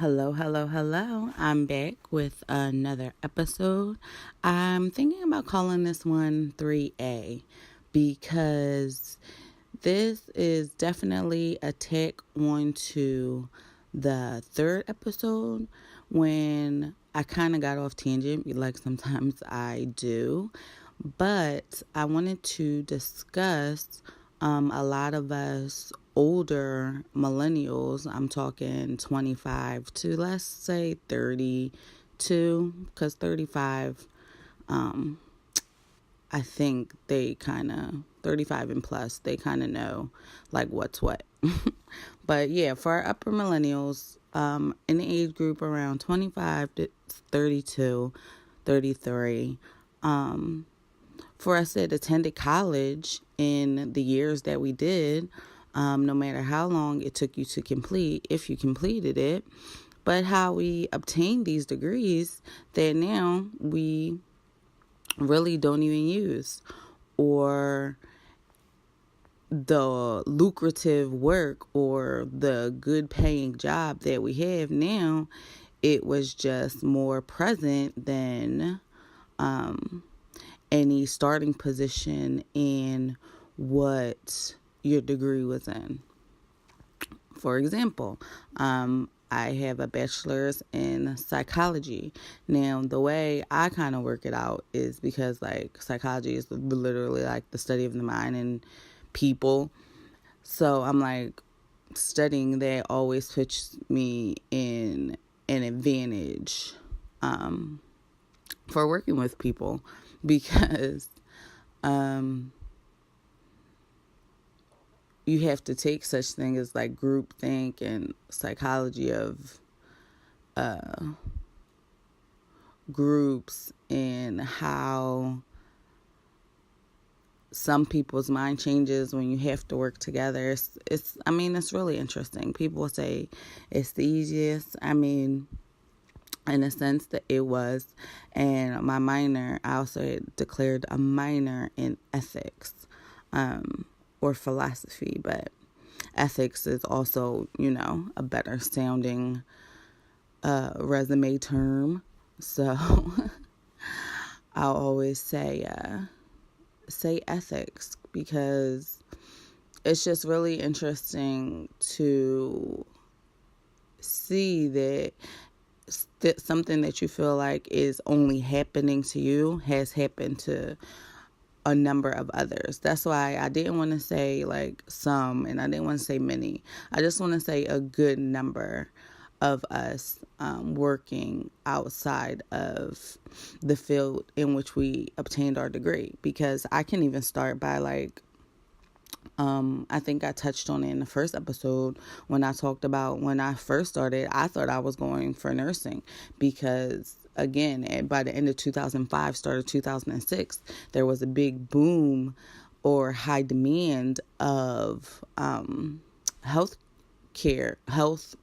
Hello, hello, hello. I'm back with another episode. I'm thinking about calling this one 3A because this is definitely a tack onto the third episode when I kind of got off tangent, like sometimes I do. But I wanted to discuss a lot of us older millennials, I'm talking 25 to let's say 32, because 35, I think they kind of, 35 and plus, they kind of know like what's what. But yeah, for our upper millennials, in the age group around 25 to 32, 33, for us that attended college in the years that we did, no matter how long it took you to complete, if you completed it, but how we obtained these degrees that now we really don't even use, or the lucrative work or the good paying job that we have now, it was just more present than any starting position in what your degree was in. For example, I have a bachelor's in psychology. Now, the way I kind of work it out is because, like, psychology is literally like the study of the mind and people. So I'm like, studying that always puts me in an advantage for working with people because you have to take such things as like groupthink and psychology of groups and how some people's mind changes when you have to work together. It's really interesting. People say it's the easiest. In a sense that it was. And my minor, I also had declared a minor in ethics, or philosophy, but ethics is also, a better sounding resume term. So I'll always say ethics because it's just really interesting to see that something that you feel like is only happening to you has happened to a number of others. That's why I didn't want to say like some, and I didn't want to say many. I just want to say a good number of us working outside of the field in which we obtained our degree. Because I can even start by like, I think I touched on it in the first episode when I talked about when I first started, I thought I was going for nursing because, again, by the end of 2005, start of 2006, there was a big boom or high demand of health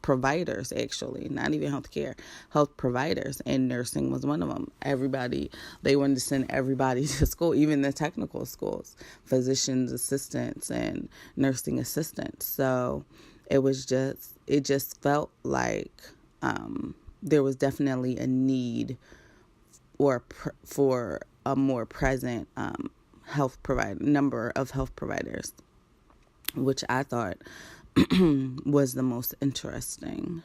providers, actually, not even health providers, and nursing was one of them. They wanted to send everybody to school, even the technical schools, physicians assistants and nursing assistants. So it just felt like there was definitely a need for a more present number of health providers, which I thought was the most interesting.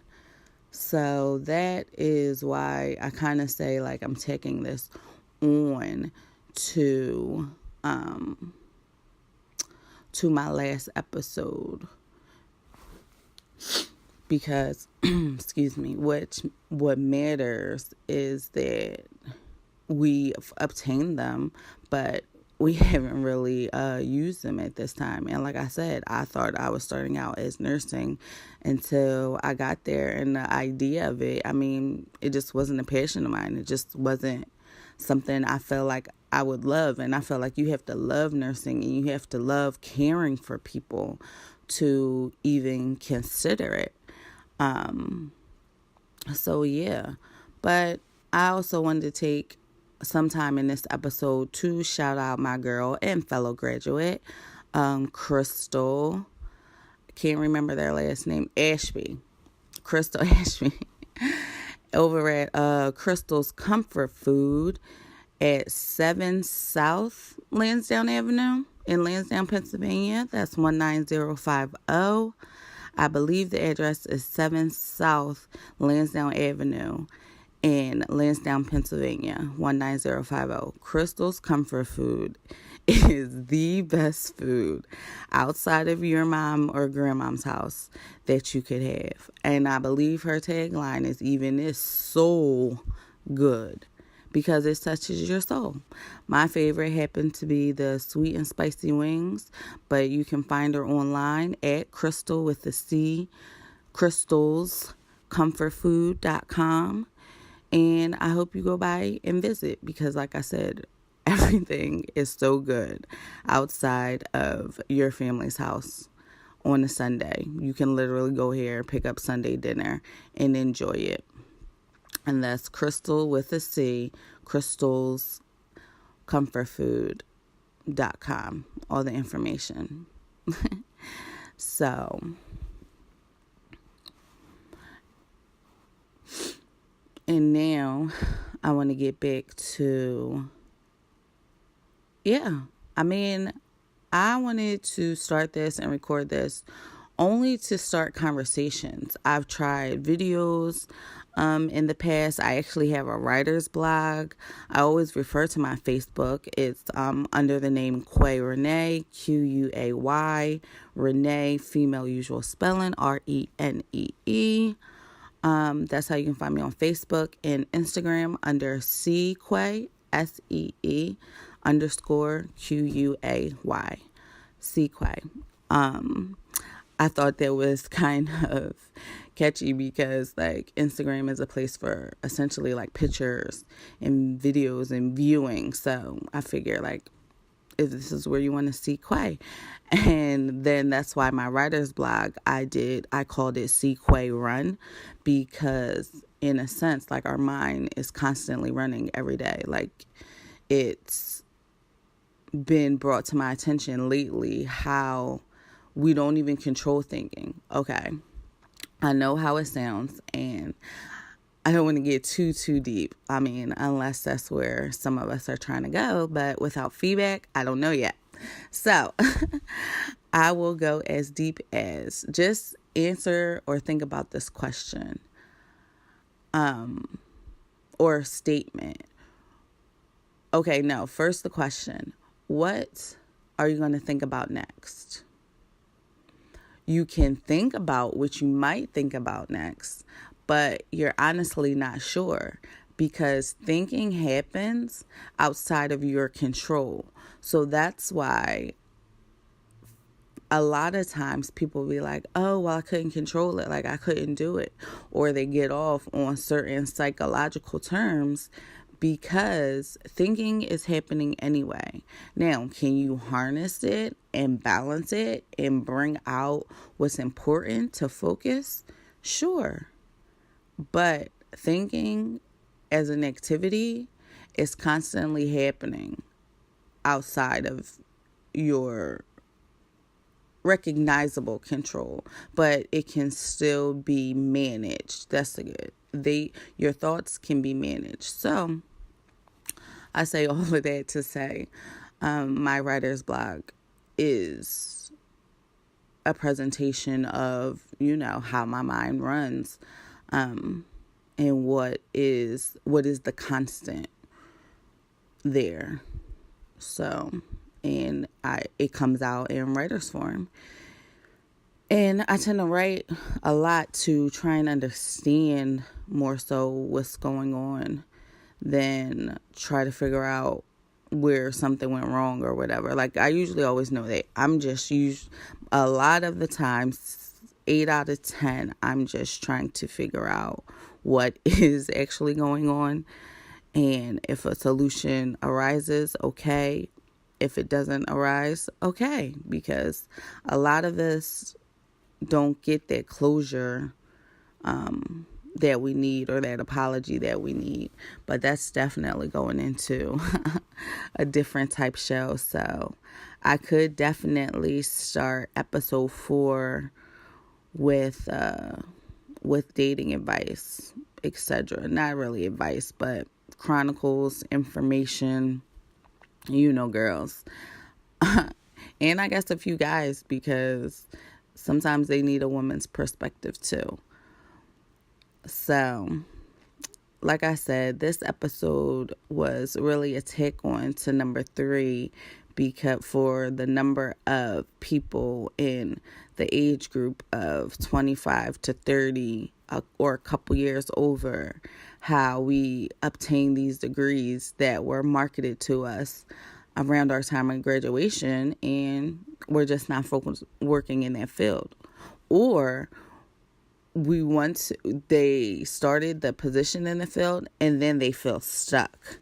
So that is why I kind of say like I'm taking this on to my last episode because excuse me, what matters is that we obtained them, but we haven't really used them at this time. And like I said, I thought I was starting out as nursing until I got there. And the idea of it, it just wasn't a passion of mine. It just wasn't something I felt like I would love. And I felt like you have to love nursing and you have to love caring for people to even consider it. So yeah. But I also wanted to take sometime in this episode to shout out my girl and fellow graduate, Crystal. Can't remember their last name. Ashby. Crystal Ashby. over at Crystal's Comfort Food at 7 South Lansdowne Avenue in Lansdowne, Pennsylvania. That's 19050. I believe the address is 7 South Lansdowne Avenue in Lansdowne, Pennsylvania, 19050. Crystal's Comfort Food is the best food outside of your mom or grandmom's house that you could have. And I believe her tagline is even is so good because it touches your soul. My favorite happened to be the sweet and spicy wings, but you can find her online at Crystal with the C, crystalscomfortfood.com. And I hope you go by and visit because, like I said, everything is so good outside of your family's house on a Sunday. You can literally go here, pick up Sunday dinner, and enjoy it. And that's Crystal with a C, crystalscomfortfood.com. All the information. So, and now I want to get back to, I wanted to start this and record this only to start conversations. I've tried videos in the past. I actually have a writer's blog. I always refer to my Facebook. It's under the name Quay Renee, Quay, Renee, female usual spelling, Renee. That's how you can find me on Facebook and Instagram under Quay, SEE _QUAY. Quay. I thought that was kind of catchy because like Instagram is a place for essentially like pictures and videos and viewing. So I figure like if this is where you want to see Quay. And then that's why my writer's blog I called it Quay Run, because in a sense like our mind is constantly running every day. Like it's been brought to my attention lately how we don't even control thinking. Okay, I know how it sounds, and I don't want to get too deep. I mean, unless that's where some of us are trying to go, but without feedback, I don't know yet. So I will go as deep as just answer or think about this question or statement. Okay, no, first the question. What are you going to think about next? You can think about what you might think about next, but you're honestly not sure because thinking happens outside of your control. So that's why a lot of times people be like, oh, well, I couldn't control it. Like I couldn't do it. Or they get off on certain psychological terms because thinking is happening anyway. Now, can you harness it and balance it and bring out what's important to focus? Sure. But thinking as an activity is constantly happening outside of your recognizable control, but it can still be managed. That's the good. Your thoughts can be managed. So I say all of that to say my writer's blog is a presentation of, how my mind runs and what is the constant there. So, and it comes out in writer's form. And I tend to write a lot to try and understand more so what's going on than try to figure out where something went wrong or whatever. Like I usually always know that I'm just a lot of the times, 8 out of 10, I'm just trying to figure out what is actually going on. And if a solution arises, okay. If it doesn't arise, okay. Because a lot of us don't get that closure that we need or that apology that we need. But that's definitely going into a different type show. So I could definitely start episode 4 with dating advice etc. Not really advice, but chronicles, information, girls. And I guess a few guys, because sometimes they need a woman's perspective too. So, like I said, this episode was really a take on to number 3, because for the number of people in the age group of 25 to 30 or a couple years over, how we obtain these degrees that were marketed to us around our time of graduation, and we're just not working in that field. Or they started the position in the field and then they feel stuck.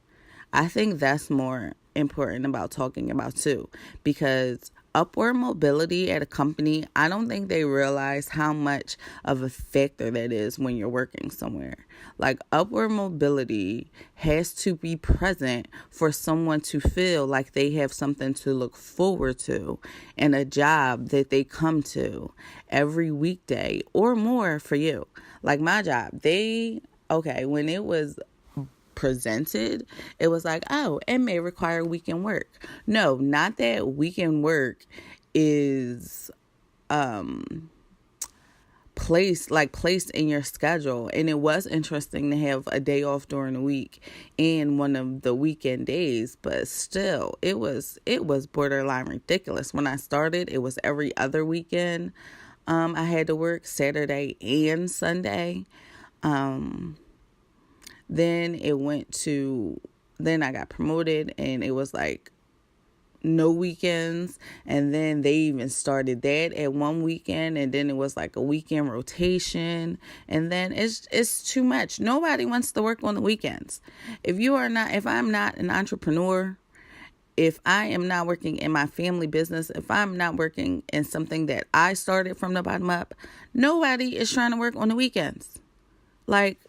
I think that's more important about talking about too, because upward mobility at a company, I don't think they realize how much of a factor that is when you're working somewhere. Like, upward mobility has to be present for someone to feel like they have something to look forward to and a job that they come to every weekday or more for you. Like my job, when it was presented, it was like, oh, it may require weekend work. No, not that weekend work is placed in your schedule. And it was interesting to have a day off during the week and one of the weekend days, but still it was borderline ridiculous. When I started, it was every other weekend. I had to work Saturday and Sunday. Then I got promoted and it was like no weekends. And then they even started that at one weekend, and then it was like a weekend rotation. And then it's too much. Nobody wants to work on the weekends. If I'm not an entrepreneur, if I am not working in my family business, if I'm not working in something that I started from the bottom up, nobody is trying to work on the weekends. Like,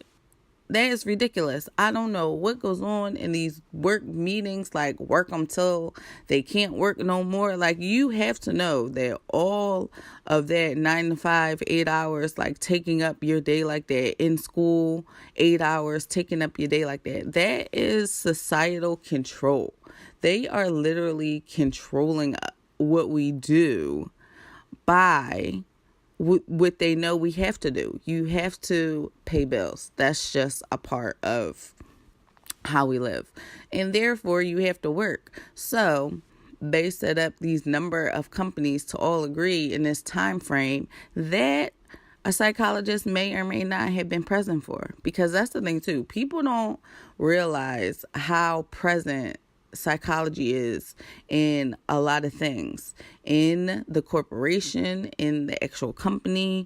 that is ridiculous. I don't know what goes on in these work meetings, like work them till they can't work no more. Like, you have to know that all of that 9 to 5, 8 hours, like taking up your day like that, in school, 8 hours, taking up your day like that, that is societal control. They are literally controlling what we do by what they know we have to do. You have to pay bills. That's just a part of how we live. And therefore, you have to work. So they set up these number of companies to all agree in this time frame that a psychologist may or may not have been present for. Because that's the thing too. People don't realize how present psychology is in a lot of things, in the corporation, in the actual company,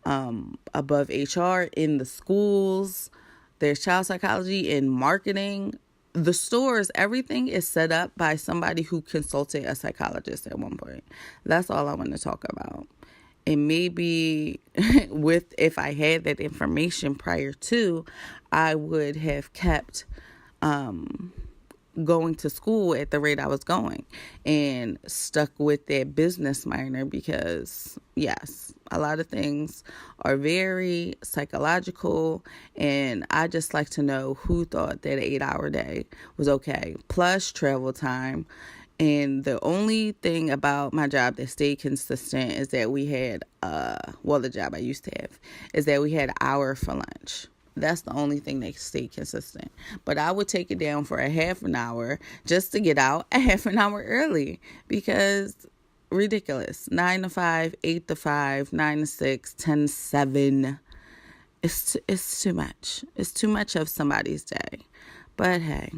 above HR, in the schools. There's child psychology in marketing. The stores, everything is set up by somebody who consulted a psychologist at one point. That's all I want to talk about. And maybe if I had that information prior to, I would have kept going to school at the rate I was going and stuck with that business minor, because yes, a lot of things are very psychological, and I just like to know who thought that an 8-hour day was okay, plus travel time. And the only thing about my job that stayed consistent is that we had the job I used to have is that we had an hour for lunch. That's the only thing that stayed consistent. But I would take it down for a half an hour just to get out a half an hour early, because ridiculous. 9 to 5, 8 to 5, 9 to 6, 10 to 7. It's too much. It's too much of somebody's day. But hey,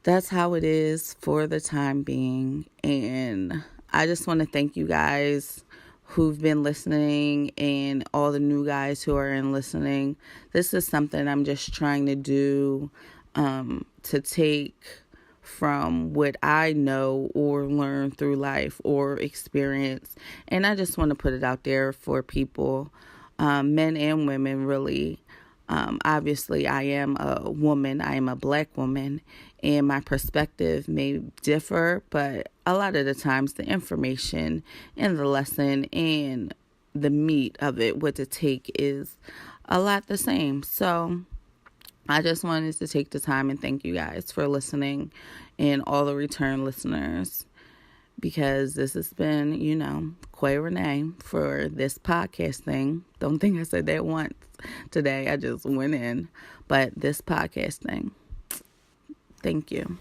that's how it is for the time being. And I just want to thank you guys who've been listening and all the new guys who are in listening. This is something I'm just trying to do to take from what I know or learn through life or experience. And I just want to put it out there for people, men and women, really. Obviously, I am a woman. I am a Black woman, and my perspective may differ, but a lot of the times the information and the lesson and the meat of it, what to take, is a lot the same. So I just wanted to take the time and thank you guys for listening and all the return listeners, because this has been, Quay Renee for this podcast thing. Don't think I said that once today. I just went in. But this podcast thing. Thank you.